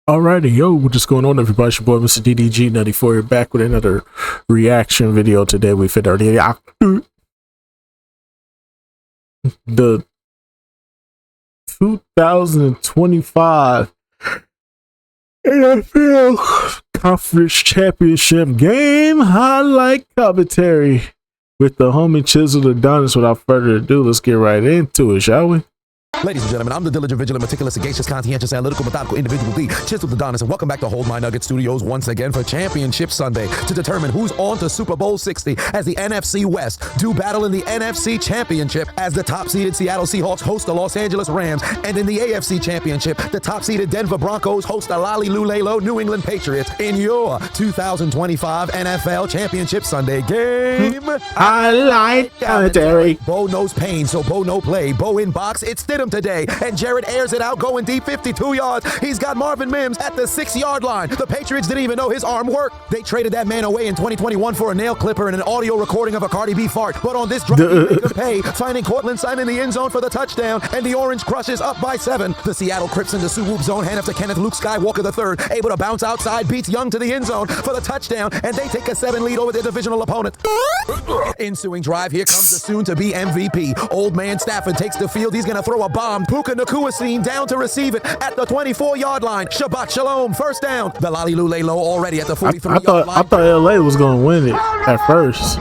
Alrighty, yo, what's just going on, everybody? It's your boy, Mr. DDG94, here back with another reaction video. Today we fit our the 2025 NFL Conference Championship game highlight commentary with the homie Chiseled Adonis. Without further ado, let's get right into it, shall we? Ladies and gentlemen, I'm the diligent, vigilant, meticulous, sagacious, conscientious, analytical, methodical individual D, Chiseled Adonis, and welcome back to Hold My Nugget Studios once again for Championship Sunday to determine who's on to Super Bowl 60 as the NFC West do battle in the NFC Championship as the top-seeded Seattle Seahawks host the Los Angeles Rams, and in the AFC Championship, the top-seeded Denver Broncos host the Lally-Lou-Lay-Lo New England Patriots in your 2025 NFL Championship Sunday game. Highlight commentary. Bo knows pain, so Bo no play. Bo in box, it's Stidham today, and Jared airs it out, going deep 52 yards. He's got Marvin Mims at the 6-yard line. The Patriots didn't even know his arm worked. They traded that man away in 2021 for a nail clipper and an audio recording of a Cardi B fart. But on this drive, he make him pay, finding Cortland Sutton in the end zone for the touchdown, and the Orange crushes up by 7. The Seattle Crips in the Swoop zone hand up to Kenneth Luke Skywalker III, able to bounce outside, beats Young to the end zone for the touchdown, and they take a 7 lead over their divisional opponent. Ensuing drive, here comes the soon-to-be MVP. Old man Stafford takes the field. He's going to throw a bomb. Puka Nacua seen down to receive it at the 24-yard line. Shabbat Shalom, first down. The Lally-Lou-Lay-Lo already at the 43-yard line. I thought LA was going to win it at first.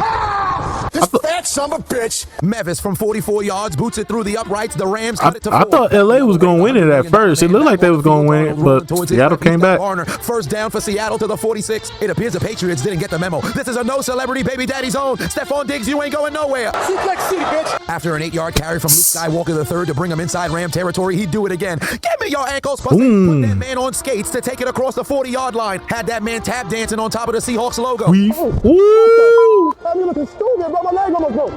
This fat son of a bitch. Mevis from 44 yards boots it through the uprights. The Rams cut it to 4. I thought LA was going to win it at first. It looked like they was going to win it, but Seattle came back. First down for Seattle to the 46. It appears the Patriots didn't get the memo. This is a no celebrity baby daddy zone. Stephon Diggs, you ain't going nowhere. After an 8-yard carry from Luke Skywalker III to bring him inside Ram territory, he'd do it again. Give me your ankles. Put that man on skates to take it across the 40-yard line. Had that man tap dancing on top of the Seahawks logo. I'm looking stupid, but my leg almost broke.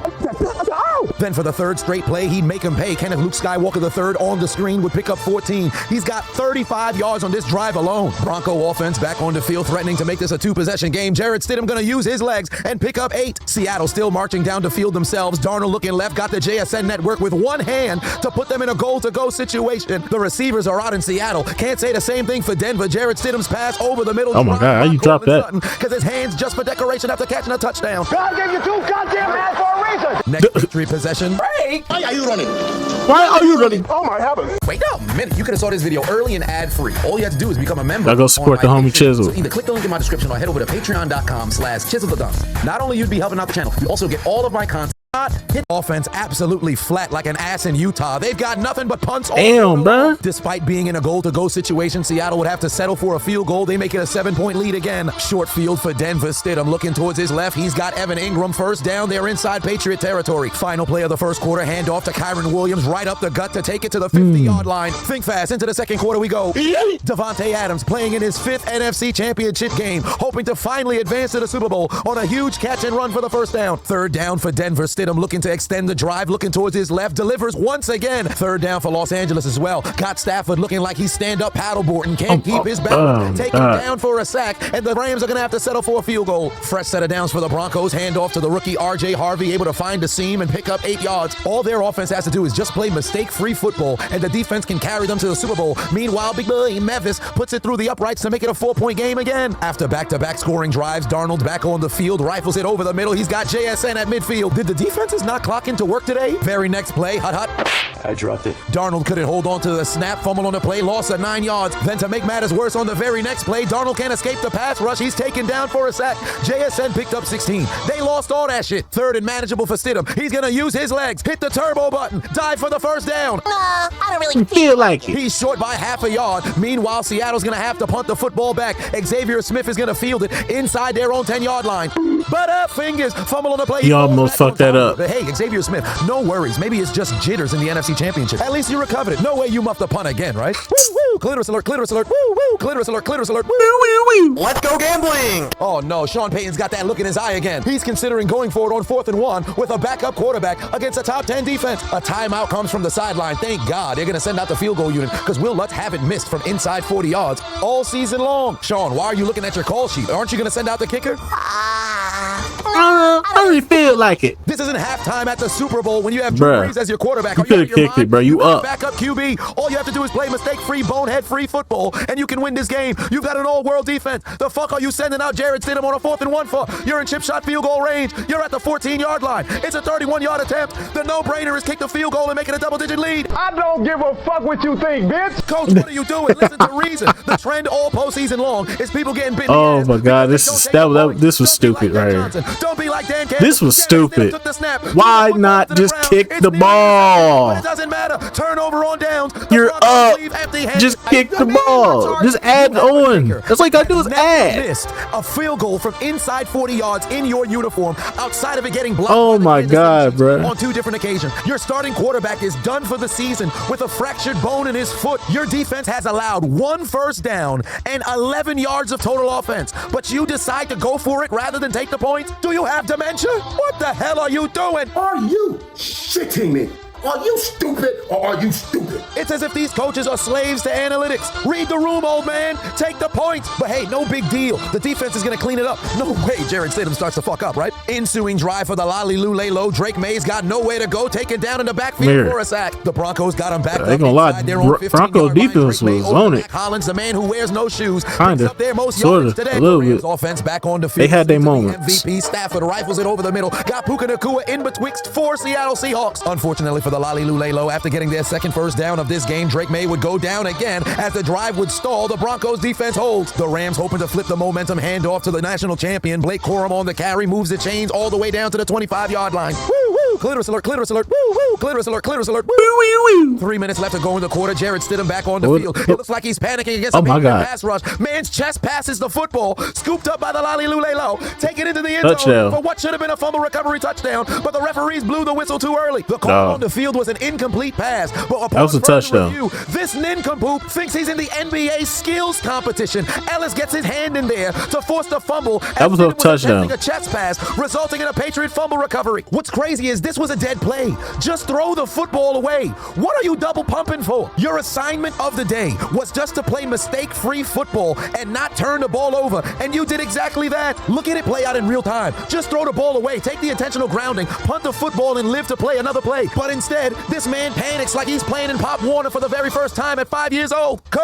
Then for the third straight play, he'd make him pay. Kenneth Luke Skywalker III on the screen would pick up 14. He's got 35 yards on this drive alone. Bronco offense back on the field, threatening to make this a 2-possession game. Jared Stidham gonna use his legs and pick up 8. Seattle still marching down the field themselves. Darnold looking left, got the JSN network with one hand to put them in a goal-to-go situation. The receivers are out in Seattle. Can't say the same thing for Denver. Jared Stidham's pass over the middle. Oh my God, how you drop that? Because his hands just for decoration after catching a touchdown. God gave you 2 goddamn hands for a reason. Next victory possession. Hey, why are you running? Why are you running? Oh my heavens. Wait a minute, you could have saw this video early and ad-free. All you have to do is become a member. Now go support the homie Chiseled. So either click the link in my description or head over to patreon.com/chiseledadons. Not only you'd be helping out the channel, you also get all of my content. Hit offense absolutely flat like an ass in Utah. They've got nothing but punts. Damn, bro. Despite being in a goal-to-go situation, Seattle would have to settle for a field goal. They make it a 7-point lead again. Short field for Denver. Stidham looking towards his left. He's got Evan Ingram first down. They're inside Patriot territory. Final play of the first quarter. Handoff to Kyron Williams right up the gut to take it to the 50-yard line. Think fast. Into the second quarter we go. Devontae Adams playing in his 5th NFC Championship game, hoping to finally advance to the Super Bowl on a huge catch and run for the first down. Third down for Denver. Stidham looking to extend the drive, looking towards his left, delivers once again. Third down for Los Angeles as well. Got Stafford looking like he's stand-up paddleboarding, can't keep his balance. Take him down for a sack, and the Rams are going to have to settle for a field goal. Fresh set of downs for the Broncos. Handoff to the rookie R.J. Harvey, able to find the seam and pick up 8 yards. All their offense has to do is just play mistake-free football, and the defense can carry them to the Super Bowl. Meanwhile, big boy Mevis puts it through the uprights to make it a 4-point game again. After back-to-back scoring drives, Darnold back on the field, rifles it over the middle. He's got JSN at midfield. Did the defenses not clock into work today? Very next play, hut. I dropped it. Darnold couldn't hold on to the snap, fumble on the play, loss of 9 yards. Then to make matters worse, on the very next play, Darnold can't escape the pass rush. He's taken down for a sack. JSN picked up 16. They lost all that shit. Third and manageable for Stidham. He's gonna use his legs, hit the turbo button, dive for the first down. I don't really feel like it. He's short by half a yard. Meanwhile, Seattle's gonna have to punt the football back. Xavier Smith is gonna field it inside their own 10-yard line. But fingers, fumble on the play. He almost fucked that up. But hey, Xavier Smith, no worries. Maybe it's just jitters in the NFC Championship. At least you recovered it. No way you muffed the punt again, right? Woo, woo, clitoris alert, clitoris alert, woo, woo, clitoris alert, clitoris alert, woo, woo, woo. Let's go gambling. Oh no, Sean Payton's got that look in his eye again. He's considering going for it on 4th and 1 with a backup quarterback against a top 10 defense. A timeout comes from the sideline. Thank God they're going to send out the field goal unit because Will Lutz haven't missed from inside 40 yards all season long. Sean, why are you looking at your call sheet? Aren't you going to send out the kicker? I don't really feel like it. This isn't halftime at the Super Bowl when you have Drew Brees as your quarterback. You could have kicked it, bro. You up. Backup QB. All you have to do is play mistake-free, bonehead-free football, and you can win this game. You've got an all-world defense. The fuck are you sending out Jarrett Stidham on a 4th and 1 for? You're in chip shot field goal range. You're at the 14-yard line. It's a 31-yard attempt. The no-brainer is kick the field goal and make it a double-digit lead. I don't give a fuck what you think, bitch. Coach, what are you doing? Listen to reason. The trend all postseason long is people getting bitten. Oh my God, this was stupid right here. Don't be like Dan Campbell. This was stupid. Why not just kick the ball? It doesn't matter. Turnover on downs. You're up. Just kick the ball. Just add on. That's all you gotta do is add. Missed a field goal from inside 40 yards in your uniform outside of it getting blocked. Oh my God, bro. On 2 different occasions. Your starting quarterback is done for the season with a fractured bone in his foot. Your defense has allowed 1 first down and 11 yards of total offense. But you decide to go for it rather than take the points? Do you have dementia? What the hell are you doing? Are you shitting me? Are you stupid or are you stupid? It's as if these coaches are slaves to analytics. Read the room, old man. Take the points. But hey, no big deal. The defense is going to clean it up. No way Jarrett Stidham starts to fuck up, right? Ensuing drive for the Lally-Lou-Lay-Low. Drake May's got nowhere to go. Taken down in the backfield for a sack. The Broncos got him back up. Ain't gonna lie. Broncos defense was on it. Hollins, the man who wears no shoes, kinda, up their most sorta, today. a little bit. Offense back on the field. They had their moments. MVP Stafford rifles it over the middle. Got Puka Nacua in betwixt 4 Seattle Seahawks. Unfortunately for the Lally-Lou-Lay-Low, after getting their second first down of this game, Drake May would go down again as the drive would stall. The Broncos defense holds. The Rams hoping to flip the momentum, handoff to the national champion. Blake Corum on the carry, moves the chains all the way down to the 25-yard line. Woo, woo, clitoris alert, clitoris alert, woo, woo, clitoris alert, clitoris alert, woo, woo, woo. 3 minutes left to go in the quarter. Jarrett Stidham back on the field. It looks like he's panicking against a pass rush. Man's chest passes the football, scooped up by the Lally-Lou-Lay-Low. Take it into the end zone for what should have been a fumble recovery touchdown, but the referees blew the whistle too early. The call on the field was an incomplete pass. But that was a touchdown. Review, this nincompoop thinks he's in the NBA skills competition. Ellis gets his hand in there to force the fumble. That was a touchdown. A chest pass, resulting in a Patriot fumble recovery. What's crazy is this was a dead play. Just throw the football away. What are you double pumping for? Your assignment of the day was just to play mistake-free football and not turn the ball over, and you did exactly that. Look at it play out in real time. Just throw the ball away, take the intentional grounding, punt the football, and live to play another play. But instead, this man panics like he's playing in Pop Warner for the very first time at 5 years old. Coach!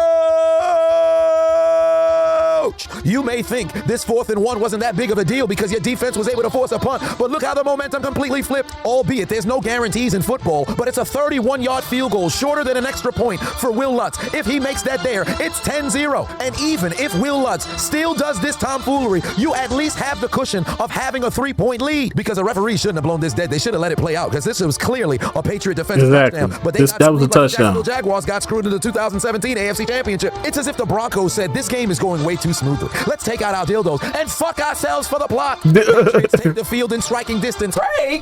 You may think this 4th and 1 wasn't that big of a deal because your defense was able to force a punt, but look how the momentum completely flipped. Albeit there's no guarantees in football, but it's a 31-yard field goal shorter than an extra point for Will Lutz. If he makes that there, it's 10-0. And even if Will Lutz still does this tomfoolery, you at least have the cushion of having a 3-point lead because the referee shouldn't have blown this dead. They should have let it play out because this was clearly a Patriot defensive touchdown. But that was a touchdown. The Jaguars got screwed in the 2017 AFC Championship. It's as if the Broncos said, this game is going way too smoothly. Let's take out our dildos and fuck ourselves for the plot. Patriots take the field in striking distance.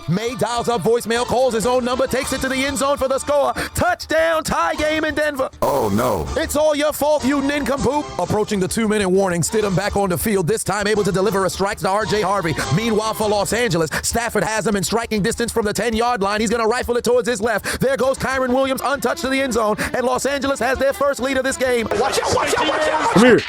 May dials up voicemail, calls his own number, takes it to the end zone for the score. Touchdown, tie game in Denver. Oh, no. It's all your fault, you nincompoop. Approaching the 2-minute warning, Stidham back on the field, this time able to deliver a strike to R.J. Harvey. Meanwhile, for Los Angeles, Stafford has him in striking distance from the 10-yard line. He's going to rifle it towards his left. There goes Kyron Williams untouched to the end zone, and Los Angeles has their first lead of this game. Watch out, watch out, watch out. Come here.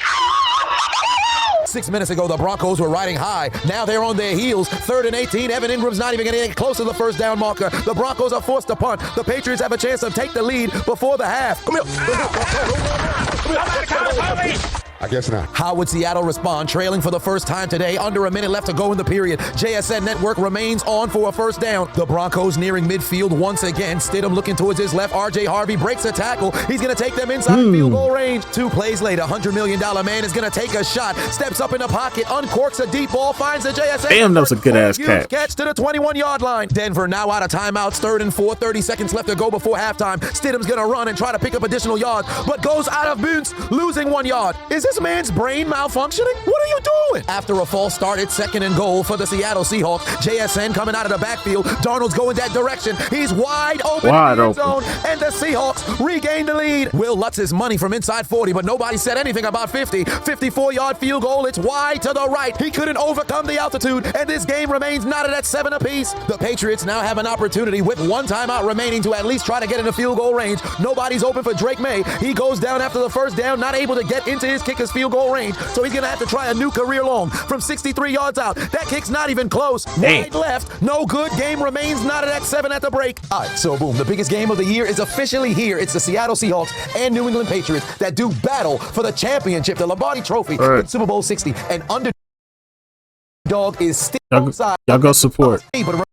6 minutes ago, the Broncos were riding high. Now they're on their heels. 3rd and 18. Evan Ingram's not even going to get close to the first down marker. The Broncos are forced to punt. The Patriots have a chance to take the lead before the half. Come here. I guess not. How would Seattle respond, trailing for the first time today, under a minute left to go in the period? JSN Network remains on for a first down. The Broncos nearing midfield once again. Stidham looking towards his left. R.J. Harvey breaks a tackle. He's going to take them inside field goal range. 2 plays later, $100 million man is going to take a shot. Steps up in the pocket, uncorks a deep ball, finds the JSN. Damn, that was a good-ass catch. Catch to the 21-yard line. Denver now out of timeouts. 3rd and 4, 30 seconds left to go before halftime. Stidham's going to run and try to pick up additional yards, but goes out of bounds, losing 1 yard. Is this man's brain malfunctioning? What are you doing? After a false start, it's 2nd and goal for the Seattle Seahawks. JSN coming out of the backfield. Darnold's going that direction. He's wide open in the end zone, and the Seahawks regain the lead. Will Lutz's money from inside 40, but nobody said anything about 50. 54-yard field goal. It's wide to the right. He couldn't overcome the altitude, and this game remains knotted at 7 apiece. The Patriots now have an opportunity with 1 timeout remaining to at least try to get into field goal range. Nobody's open for Drake May. He goes down after the first down, not able to get into his kicking his field goal range, so he's going to have to try a new career long from 63 yards out. That kick's not even close. Wide left, no good. Game remains knotted at 7 at the break. All right, so boom, the biggest game of the year is officially here. It's the Seattle Seahawks and New England Patriots that do battle for the championship, the Lombardi Trophy in Super Bowl 60. And underdog is still outside. Y'all go support. But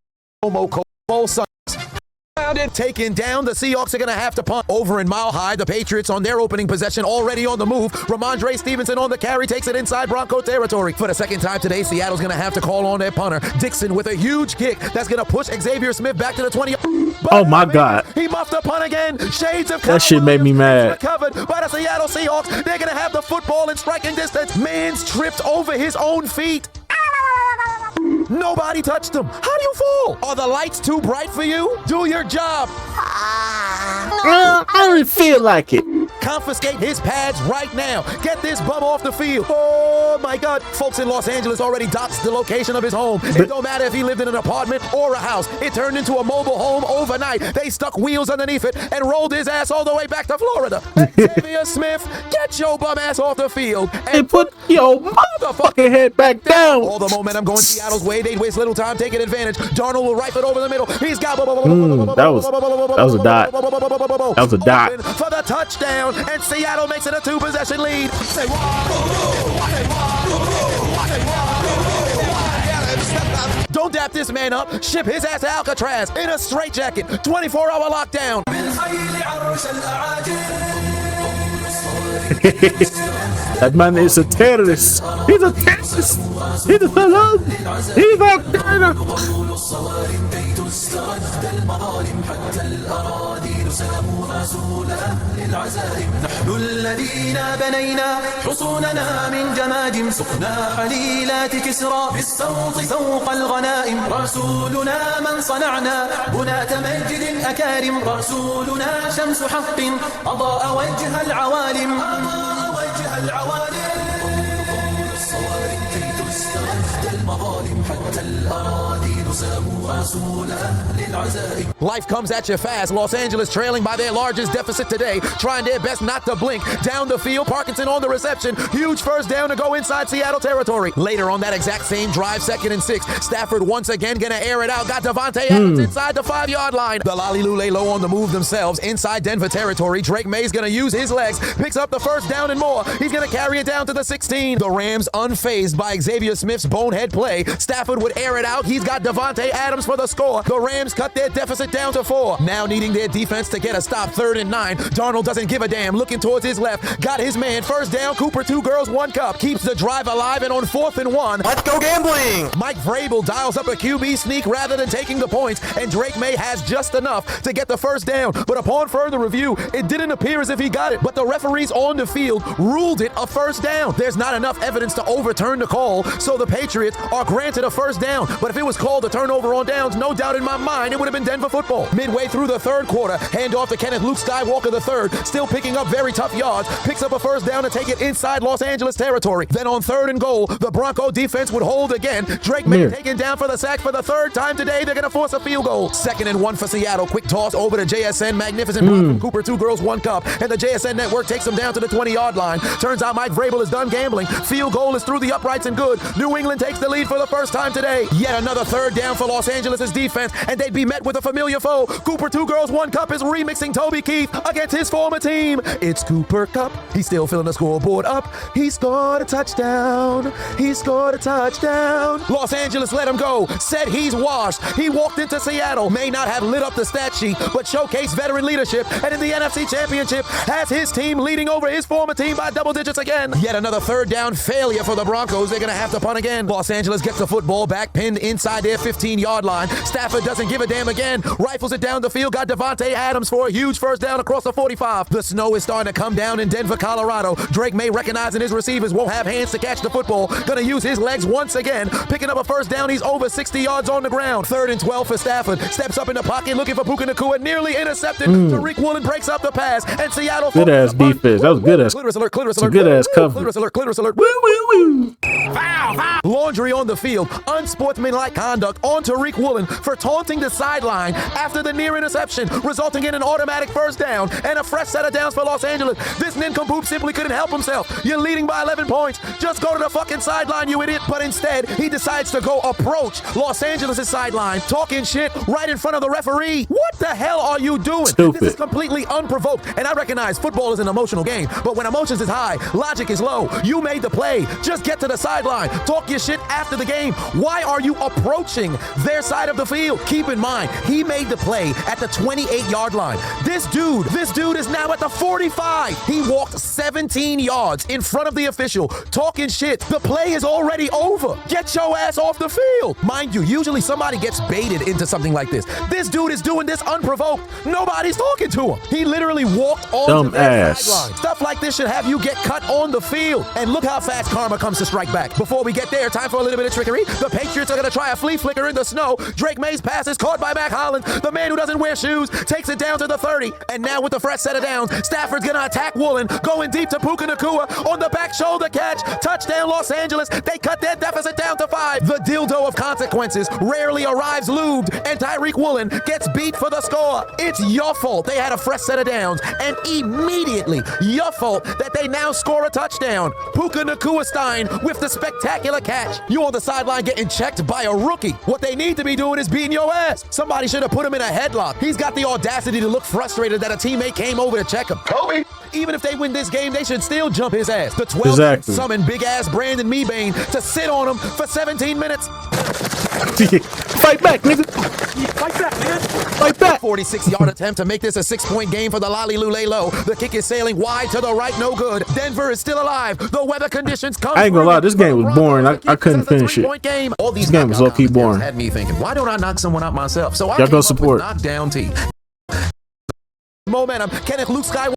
taken down, the Seahawks are going to have to punt. Over in Mile High, the Patriots on their opening possession already on the move. Ramondre Stevenson on the carry takes it inside Bronco territory. For the second time today, Seattle's going to have to call on their punter, Dixon, with a huge kick that's going to push Xavier Smith back to the 20. Oh my God. He muffed the punt again. Shades of that shit made me mad. Recovered by the Seattle Seahawks. They're going to have the football in striking distance. Man's tripped over his own feet. Nobody touched him. How do you fall? Are the lights too bright for you? Do your job. I don't feel like it. Confiscate his pads right now. Get this bum off the field. Oh my God. Folks in Los Angeles already doxed the location of his home. It don't matter if he lived in an apartment or a house. It turned into a mobile home overnight. They stuck wheels underneath it and rolled his ass all the way back to Florida. Xavier Smith, get your bum ass off the field and put your motherfucking head back down. All the momentum going Seattle's way. They waste little time taking advantage. Darnold will rifle it over the middle. He's got that was a dot. That was a dot for the touchdown, and Seattle makes it a 2-possession lead. Don't dap this man up. Ship his ass to Alcatraz in a straitjacket. 24-hour lockdown. That man is a terrorist. He's a terrorist. He's a felon. He's a terrorist. نحن الذين بنينا حصوننا من جماد سقنا حليلات كسرى بالصوت فوق الغنائم رسولنا من صنعنا بناة مجد أكارم رسولنا شمس حق أضاء وجه العوالم الصوارم كي تستعد المظالم حتى الأراضي ساموا رسول أهل العزائم. Life comes at you fast. Los Angeles trailing by their largest deficit today, trying their best not to blink. Down the field, Parkinson on the reception. Huge first down to go inside Seattle territory. Later on that exact same drive, 2nd and 6, Stafford once again gonna air it out. Got Devontae Adams inside the 5-yard line. The Lolly lay low on the move themselves inside Denver territory. Drake May's gonna use his legs, picks up the first down and more. He's gonna carry it down to the 16. The Rams unfazed by Xavier Smith's bonehead play. Stafford would air it out. He's got Devontae Adams for the score. The Rams cut their deficit down to 4. Now needing their defense to get a stop, 3rd and 9. Darnold doesn't give a damn. Looking towards his left. Got his man. First down. Cooper, 2 girls, 1 cup. Keeps the drive alive, and on 4th and 1. Let's go gambling. Mike Vrabel dials up a QB sneak rather than taking the points, and Drake May has just enough to get the first down. But upon further review, it didn't appear as if he got it. But the referees on the field ruled it a first down. There's not enough evidence to overturn the call, so the Patriots are granted a first down. But if it was called a turnover on downs, no doubt in my mind it would have been Denver football. Midway through the 3rd quarter, handoff to Kenneth Luke Skywalker III, still picking up very tough yards, picks up a first down to take it inside Los Angeles territory. Then on 3rd and goal, the Bronco defense would hold again. Drake May taken down for the sack for the 3rd time today. They're going to force a field goal. 2nd and 1 for Seattle. Quick toss over to JSN. Magnificent block from Cooper, 2 girls, 1 cup. And the JSN network takes him down to the 20-yard line. Turns out Mike Vrabel is done gambling. Field goal is through the uprights and good. New England takes the lead for the first time today. Yet another 3rd down for Los Angeles' defense, and they'd be met with a familiar foe. Cooper, 2 girls, 1 cup is remixing Toby Keith against his former team. It's Cooper Kupp. He's still filling the scoreboard up. He scored a touchdown. He scored a touchdown. Los Angeles let him go. Said he's washed. He walked into Seattle. May not have lit up the stat sheet, but showcased veteran leadership. And in the NFC Championship, has his team leading over his former team by double digits again. Yet another 3rd down failure for the Broncos. They're going to have to punt again. Los Angeles gets the football back, pinned inside their 15-yard line. Stafford doesn't give a damn again. Rifles it down the field. Got Devontae Adams for a huge first down across the 45. The snow is starting to come down in Denver, Colorado. Drake May, recognizing his receivers won't have hands to catch the football, gonna use his legs once again. Picking up a first down. He's over 60 yards on the ground. 3rd and 12 for Stafford. Steps up in the pocket looking for Puka Nacua. Nearly intercepted. Tariq Woolen breaks up the pass, and Seattle. Good ass defense. That was good ass. Clitoris alert. Clitoris alert. Good ass coverage. Clitoris alert. Clitoris alert. Woo, woo, woo. Laundry on the field. Unsportsmanlike conduct booked on Tariq Woolen for taunting the sideline after the near interception, resulting in an automatic first down and a fresh set of downs for Los Angeles. This nincompoop simply couldn't help himself. You're leading by 11 points. Just go to the fucking sideline, you idiot. But instead, he decides to go approach Los Angeles' sideline, talking shit right in front of the referee. What the hell are you doing? Stupid. This is completely unprovoked. And I recognize football is an emotional game, but when emotions is high, logic is low. You made the play. Just get to the sideline. Talk your shit after the game. Why are you approaching their side of the field? Keep in mind, he made the play at the 28-yard line. This dude is now at the 45. He walked 17 yards in front of the official, talking shit. The play is already over. Get your ass off the field. Mind you, usually somebody gets baited into something like this. This dude is doing this unprovoked. Nobody's talking to him. He literally walked onto their sideline. Stuff like this should have you get cut on the field. And look how fast karma comes to strike back. Before we get there, time for a little bit of trickery. The Patriots are going to try a flea flicker in the snow. Drake May's pass is caught by Mac Hollins. The man who doesn't wear shoes takes it down to the 30. And now with the fresh set of downs, Stafford's going to attack Woolen, going deep to Puka Nacua on the back shoulder catch. Touchdown Los Angeles. They cut their deficit down to 5. The dildo of consequences rarely arrives lubed, and Tyreek Woolen gets beat for the score. It's your fault they had a fresh set of downs, and immediately your fault that they now score a touchdown. Puka Nacua Stein with the spectacular catch. You on the sideline getting checked by a rookie. What they need to be doing is beating your ass. Somebody should have put him in a headlock. He's got the audacity to look frustrated that a teammate came over to check him. Kobe! Even if they win this game, they should still jump his ass. The 12 summon big-ass Brandon Mebane to sit on him for 17 minutes. Fight back, nigga. Fight back, nigga. Fight back. 46-yard attempt to make this a 6-point game for the Lolly Lule Low. The kick is sailing wide to the right, no good. Denver is still alive. The weather conditions come. I ain't gonna lie, this game was boring. I couldn't finish it. Game. All these this game was low-key boring. Had me thinking, why don't I knock someone out myself? So I y'all go support. Knockdown T. Momentum. Kenneth Luke Skywalker.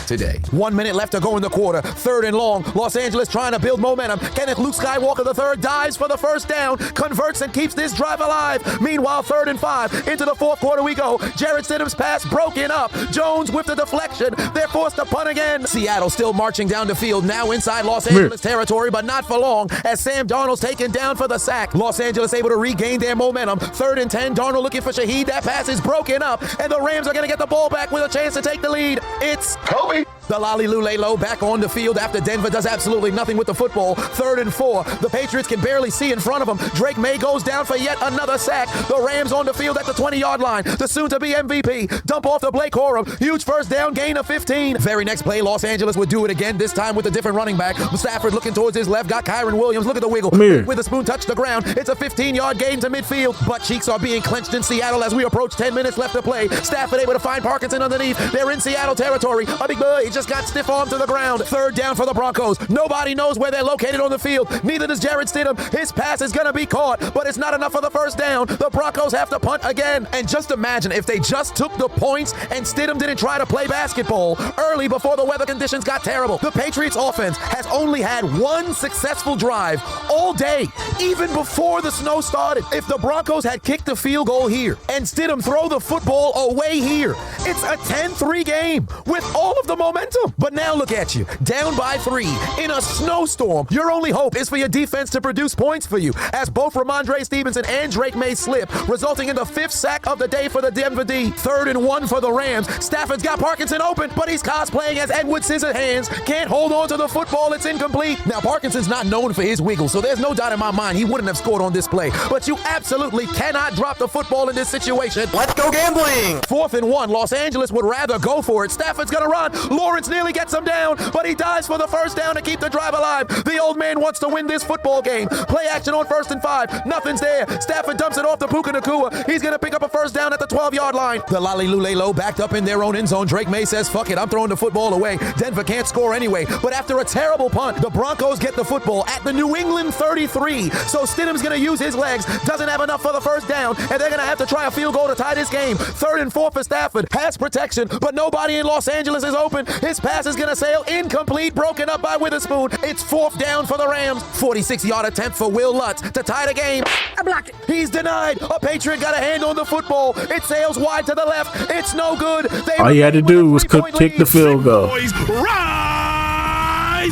Today. 1 minute left to go in the quarter. 3rd and long. Los Angeles trying to build momentum. Kenneth Luke Skywalker III dives for the first down, converts and keeps this drive alive. Meanwhile, 3rd and 5. Into the 4th quarter we go. Jared Stidham's pass broken up. Jones with the deflection. They're forced to punt again. Seattle still marching down the field. Now inside Los Angeles territory, but not for long as Sam Darnold's taken down for the sack. Los Angeles able to regain their momentum. 3rd and 10. Darnold looking for Shaheed. That pass is broken up, and the Rams are going to get the ball back with a chance to take the lead. It's Kobe. The Lolly Lule Low back on the field after Denver does absolutely nothing with the football. 3rd and 4. The Patriots can barely see in front of them. Drake May goes down for yet another sack. The Rams on the field at the 20-yard line. The soon-to-be MVP. Dump off to Blake Corum. Huge first down, gain of 15. Very next play, Los Angeles would do it again, this time with a different running back. Stafford looking towards his left, got Kyron Williams. Look at the wiggle. With the spoon touch the ground. It's a 15-yard gain to midfield. Butt cheeks are being clenched in Seattle as we approach 10 minutes left to play. Stafford able to find Parkinson underneath. They're in Seattle territory. A big boy just got stiff arm to the ground. 3rd down for the Broncos. Nobody knows where they're located on the field. Neither does Jared Stidham. His pass is going to be caught, but it's not enough for the first down. The Broncos have to punt again. And just imagine if they just took the points and Stidham didn't try to play basketball early before the weather conditions got terrible. The Patriots offense has only had one successful drive all day, even before the snow started. If the Broncos had kicked the field goal here and Stidham throw the football away here, it's a 10-3 game with all of the momentum. But now look at you, down by 3 in a snowstorm. Your only hope is for your defense to produce points for you, as both Ramondre Stevenson and Drake May slip, resulting in the 5th sack of the day for the Denver D. 3rd and 1 for the Rams. Stafford's got Parkinson open, but he's cosplaying as Edward Scissorhands. Can't hold on to the football, it's incomplete. Now Parkinson's not known for his wiggle, so there's no doubt in my mind he wouldn't have scored on this play. But you absolutely cannot drop the football in this situation. Let's go gambling. 4th and 1. Los Angeles would rather go for it. Stafford's gonna run. Lawrence nearly gets him down, but he dives for the first down to keep the drive alive. The old man wants to win this football game. Play action on 1st and 5. Nothing's there. Stafford dumps it off to Puka Nacua. He's going to pick up a first down at the 12-yard line. The Lolly Lule Low backed up in their own end zone. Drake May says, fuck it, I'm throwing the football away. Denver can't score anyway. But after a terrible punt, the Broncos get the football at the New England 33. So Stidham's going to use his legs. Doesn't have enough for the first down, and they're going to have to try a field goal to tie this game. 3rd and 4 for Stafford. Pass protection, but nobody in Los Angeles is open. His pass is going to sail incomplete, broken up by Witherspoon. It's 4th down for the Rams. 46-yard attempt for Will Lutz to tie the game. I blocked it. He's denied. A Patriot got a hand on the football. It sails wide to the left. It's no good. All you had to do was kick the field goal. Rise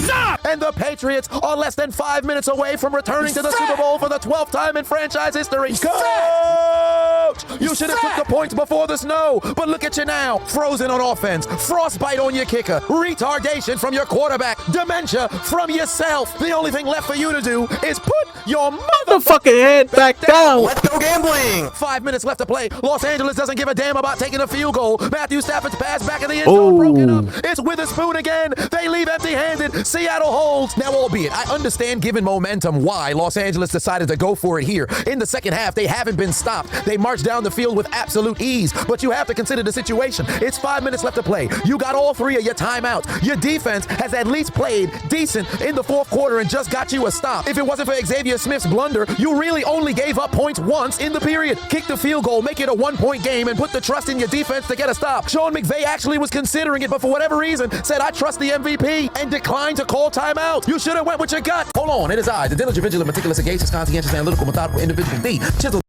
up! and the Patriots are less than 5 minutes away from returning to the Super Bowl for the 12th time in franchise history. Coach! You should have took the points before the snow, but look at you now. Frozen on offense, frostbite on your kicker, retardation from your quarterback, dementia from yourself. The only thing left for you to do is put your Motherfucking head back down. Let's go gambling. 5 minutes left to play. Los Angeles doesn't give a damn about taking a field goal. Matthew Stafford's pass back in the end zone broken up. It's Witherspoon again. They leave empty-handed. Seattle holds. Now, albeit, I understand given momentum why Los Angeles decided to go for it here. In the second half, they haven't been stopped. They marched down the field with absolute ease. But you have to consider the situation. It's 5 minutes left to play. You got all three of your timeouts. Your defense has at least played decent in the fourth quarter and just got you a stop. If it wasn't for Xavier Smith's blunder, you really only gave up points once in the period. Kick the field goal, make it a 1-point game, and put the trust in your defense to get a stop. Sean McVay actually was considering it, but for whatever reason, said, I trust the MVP, and declined to call timeout. You should have went with your gut. Hold on, it is I, the diligent, vigilant, meticulous, sagacious, conscientious, analytical, methodical individual, the Chiseled,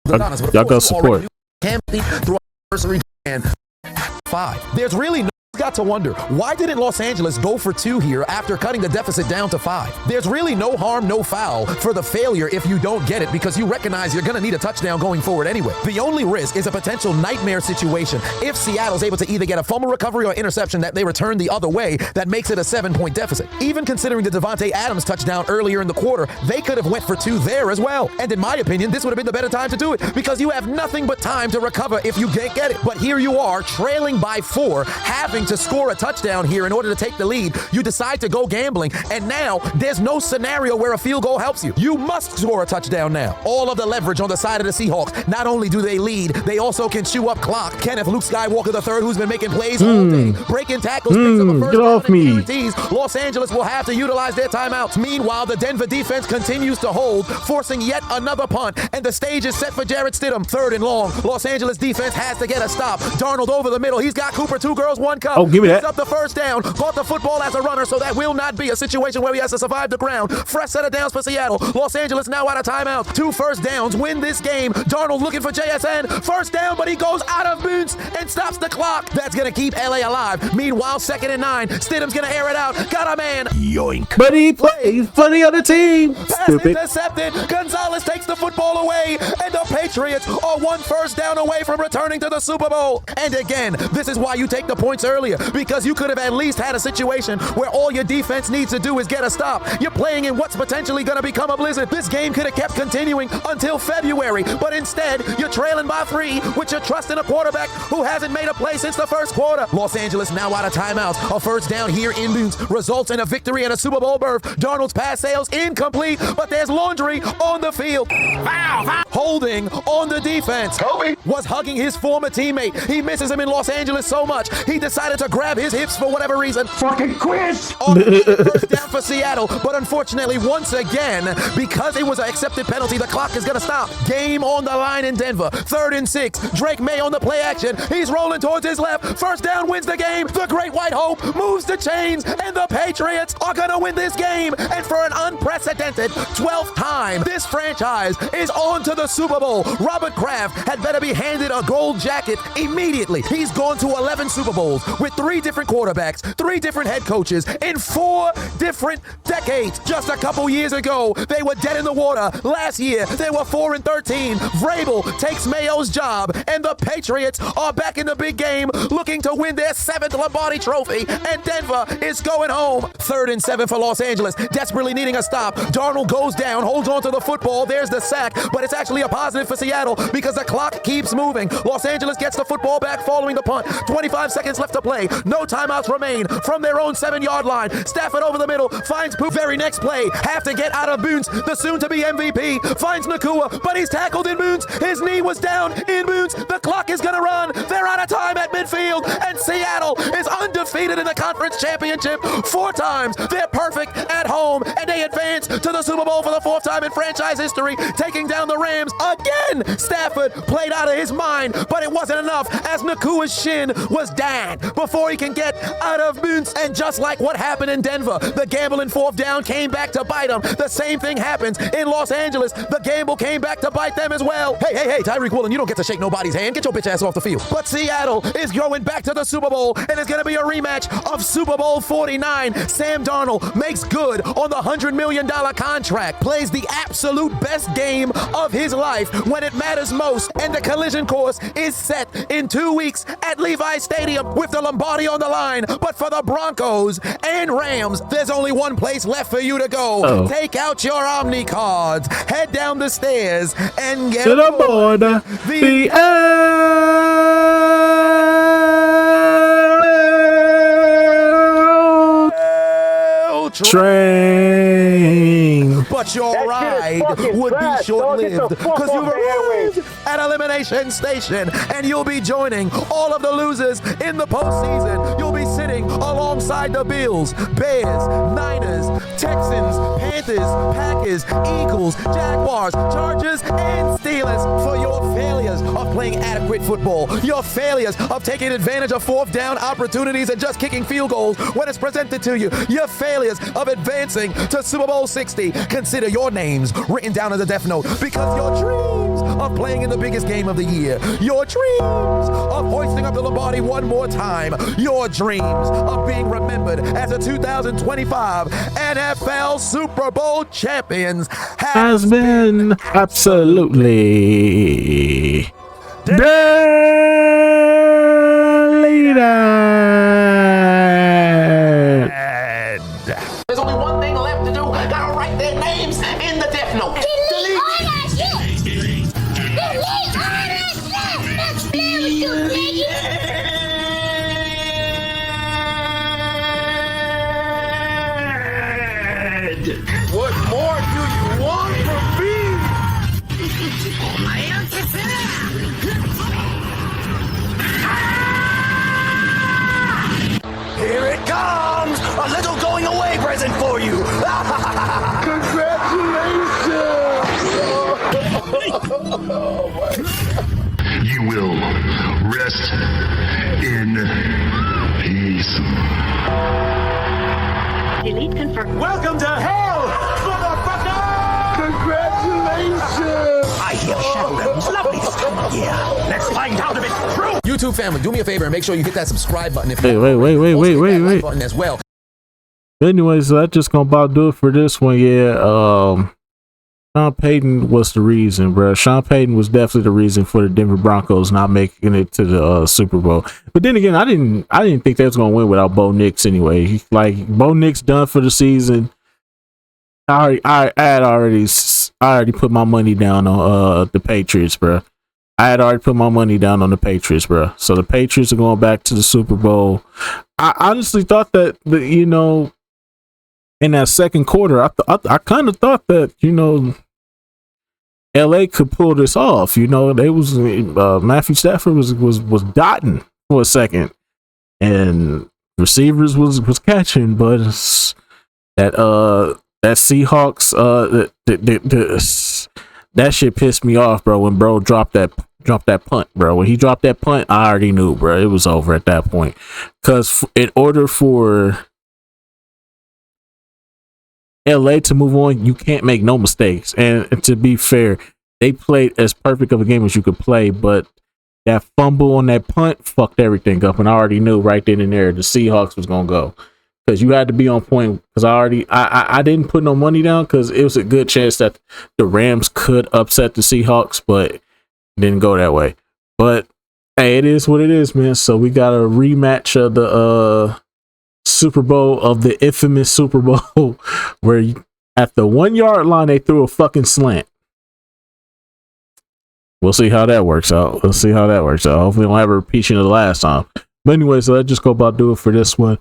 Adonis, with a y'all go force support. already through adversary and 5. There's really no got to wonder, why didn't Los Angeles go for 2 here after cutting the deficit down to 5? There's really no harm, no foul for the failure if you don't get it, because you recognize you're going to need a touchdown going forward anyway. The only risk is a potential nightmare situation if Seattle's able to either get a fumble recovery or interception that they return the other way that makes it a 7-point deficit. Even considering the Devontae Adams touchdown earlier in the quarter, they could have went for 2 there as well. And in my opinion, this would have been the better time to do it, because you have nothing but time to recover if you can't get it. But here you are, trailing by 4, having to score a touchdown here in order to take the lead. You decide to go gambling, and now there's no scenario where a field goal helps you. You must score a touchdown now. All of the leverage on the side of the Seahawks. Not only do they lead, they also can chew up clock. Kenneth Luke Skywalker III, who's been making plays all day, breaking tackles, picks up a first get down off and me. guarantees. Los Angeles will have to utilize their timeouts. Meanwhile, the Denver defense continues to hold, forcing yet another punt, and the stage is set for Jarrett Stidham. 3rd and long. Los Angeles defense has to get a stop. Darnold over the middle. He's got Cooper, 2 girls, 1 cup. Oh, give me that. Picks up the first down. Caught the football as a runner, so that will not be a situation where he has to survive the ground. Fresh set of downs for Seattle. Los Angeles now out of timeout. 2 first downs win this game. Darnold looking for JSN. First down, but he goes out of bounds and stops the clock. That's going to keep LA alive. Meanwhile, 2nd and 9. Stidham's going to air it out. Got a man. Yoink. But he plays for the other team. Pass Stupid. intercepted. Gonzalez takes the football away, and the Patriots are 1 first down away from returning to the Super Bowl. And again, this is why you take the points earlier, because you could have at least had a situation where all your defense needs to do is get a stop. You're playing in what's potentially going to become a blizzard. This game could have kept continuing until February, but instead, you're trailing by 3 with your trust in a quarterback who hasn't made a play since the first quarter. Los Angeles now out of timeouts. A first down here in Boons results in a victory and a Super Bowl berth. Darnold's pass sails incomplete, but there's laundry on the field. Holding on the defense. Kobe was hugging his former teammate. He misses him in Los Angeles so much, he decided to grab his hips for whatever reason. Fucking quiz! First down for Seattle, but unfortunately, once again, because it was an accepted penalty, the clock is going to stop. Game on the line in Denver. 3rd and 6. Drake May on the play action. He's rolling towards his left. First down wins the game. The Great White Hope moves the chains, and the Patriots are going to win this game. And for an unprecedented 12th time, this franchise is on to the Super Bowl. Robert Kraft had better be handed a gold jacket immediately. He's gone to 11 Super Bowls with 3 different quarterbacks, 3 different head coaches in 4 different decades. Just a couple years ago, they were dead in the water. Last year, they were 4-13. Vrabel takes Mayo's job, and the Patriots are back in the big game, looking to win their 7th Lombardi Trophy, and Denver is going home. 3rd and 7 for Los Angeles, desperately needing a stop. Darnold goes down, holds on to the football. There's the sack, but it's actually a positive for Seattle because the clock keeps moving. Los Angeles gets the football back following the punt. 25 seconds left to play. No timeouts remain from their own 7-yard line. Stafford over the middle, finds Poop. Very next play, have to get out of Boons. The soon-to-be MVP finds Nakua, but he's tackled in Boons. His knee was down in Boons. The clock is going to run. They're out of time at midfield, and Seattle is undefeated in the conference championship 4 times. They're perfect at home. home, and they advance to the Super Bowl for the 4th time in franchise history, taking down the Rams again. Stafford played out of his mind, but it wasn't enough as Nakua's shin was down before he can get out of bounds. And just like what happened in Denver, the gamble in 4th down came back to bite him. The same thing happens in Los Angeles. The gamble came back to bite them as well. Hey, Tyreek Woolen, you don't get to shake nobody's hand. Get your bitch ass off the field. But Seattle is going back to the Super Bowl, and it's going to be a rematch of Super Bowl 49. Sam Darnold makes good on the $100 million contract, plays the absolute best game of his life when it matters most, and the collision course is set in 2 weeks at Levi Stadium with the Lombardi on the line. But for the Broncos and Rams, there's only one place left for you to go. Take out your Omni cards, head down the stairs, and get aboard the train. But your ride would be short-lived because you've arrived at Elimination Station, and you'll be joining all of the losers in the postseason. You'll be sitting alongside the Bills, Bears, Niners, Texans, Panthers, Packers, Eagles, Jaguars, Chargers, and Steelers for your failures of playing adequate football, your failures of taking advantage of 4th down opportunities and just kicking field goals when it's presented to you, your failures of advancing to Super Bowl 60. Consider your names written down in the death note, because your dreams of playing in the biggest game of the year, your dreams of hoisting up the Lombardi one more time, your dreams of being remembered as a 2025 NFL Super Bowl champions has been absolutely deleted. There's only one thing left to do. Gotta write their names in the death note. Delete all that shit! Delete all that shit! That's very good, nigga! What more do you want from me? Here it comes! A little going away present for you! You will rest in peace. Delete confirm. Welcome to hell, motherfucker! Congratulations! I hear Shadowlands lovely this time of year. Let's find out if it's true! YouTube family, do me a favor and make sure you hit that subscribe button. If Wait. like button as well. Anyways, so that's just gonna about do it for this one. Yeah, Sean Payton was the reason, bro. Sean Payton was definitely the reason for the Denver Broncos not making it to the Super Bowl. But then again, I didn't think they was gonna win without Bo Nix anyway. Bo Nix done for the season. I already put my money down on the Patriots, bro. I had already put my money down on the Patriots, bro. So the Patriots are going back to the Super Bowl. I honestly thought that in that second quarter, I kind of thought that LA could pull this off. They was Matthew Stafford was dotting for a second, and receivers was catching, but that Seahawks that shit pissed me off, bro. When bro dropped that punt, bro. When he dropped that punt, I already knew, bro. It was over at that point. Because in order for LA to move on, you can't make no mistakes. And to be fair, they played as perfect of a game as you could play, but that fumble on that punt fucked everything up. And I already knew right then and there the Seahawks was gonna go. Because you had to be on point. Because I didn't put no money down because it was a good chance that the Rams could upset the Seahawks, but it didn't go that way. But hey, it is what it is, man. So we got a rematch of the Super Bowl, of the infamous Super Bowl, where at the 1 yard line they threw a fucking slant. We'll see how that works out. Hopefully we don't have a repeat of the last time. But anyway, so let's just go about do it for this one.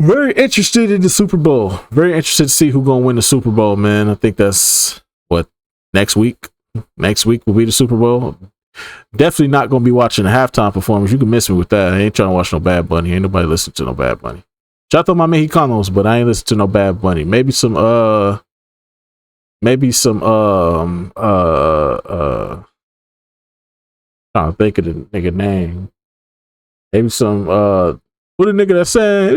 Very interested in the Super Bowl. Very interested to see who's gonna win the Super Bowl, man. I think that's next week. Next week will be the Super Bowl. Definitely not gonna be watching the halftime performance. You can miss me with that. I ain't trying to watch no Bad Bunny. Ain't nobody listening to no Bad Bunny. Shout out to my Mexicanos, but I ain't listen to no Bad Bunny. Maybe some trying to think of the nigga name. Maybe some what the nigga that said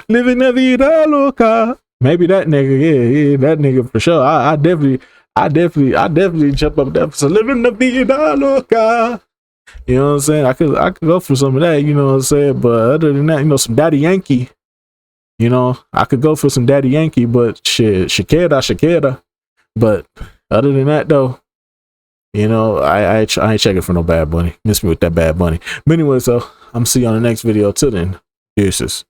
living la vida loca. Maybe that nigga, yeah, that nigga for sure. I definitely jump up there for living la vida loca. You know what I'm saying? I could go for some of that, you know what I'm saying? But other than that, you know, some Daddy Yankee. You know, I could go for some Daddy Yankee, but shit, Shakira. But other than that though, you know, I ain't checking for no Bad Bunny. Miss me with that Bad Bunny. But anyway, so I'm see you on the next video. Till then, deuces.